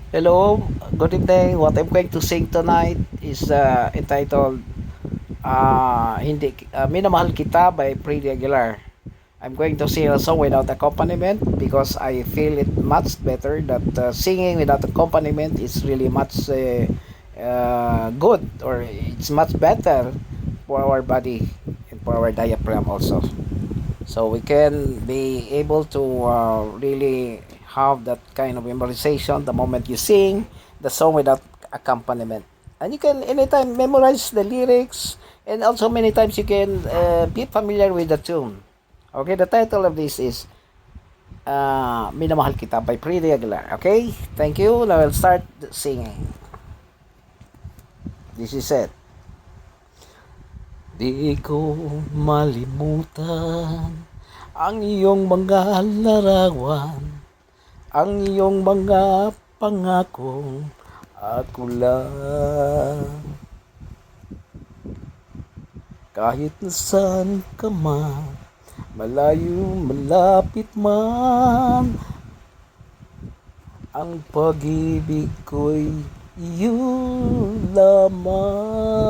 Hello, good evening. What I'm going to sing tonight is entitled Minamahal Kita by Pretty Aguilar. I'm going to sing a song without accompaniment because I feel it much better that singing without accompaniment is really much good, or it's much better for our body and for our diaphragm also. So we can be able to really have that kind of memorization the moment you sing the song without accompaniment, and you can anytime memorize the lyrics, and also many times you can be familiar with the tune. Okay, the title of this is Minamahal Kita by Pretty Aguilar. Okay, thank you. Now I'll start singing. This is it. Di ko malimutan ang iyong mga larawan, ang iyong mga pangakong ako lang. Kahit nasaan ka man, malayo malapit man, ang pag-ibig ko'y iyo lamang.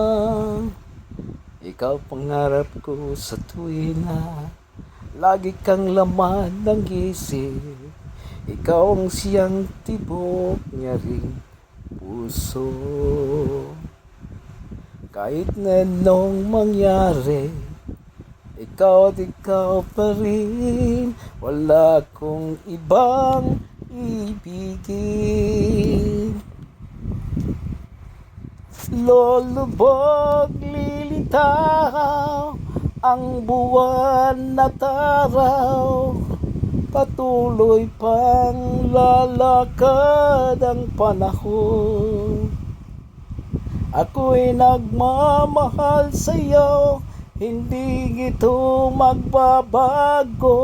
Ikaw pangarap ko sa tuwina, lagi kang laman ng isip. Ikaw ang siyang tibok niya ring puso. Kahit na anong mangyari, ikaw at ikaw pa rin. Wala akong ibang ibigin. Lulubog, lilitaw ang buwan at araw, patuloy pang lalakad ang panahon. Ako'y nagmamahal sa'yo, hindi ito magbabago.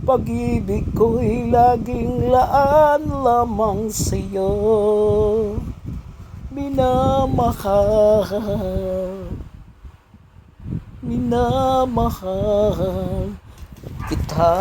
Pag-ibig ko'y laging laan lamang sa'yo. Minamahal kita.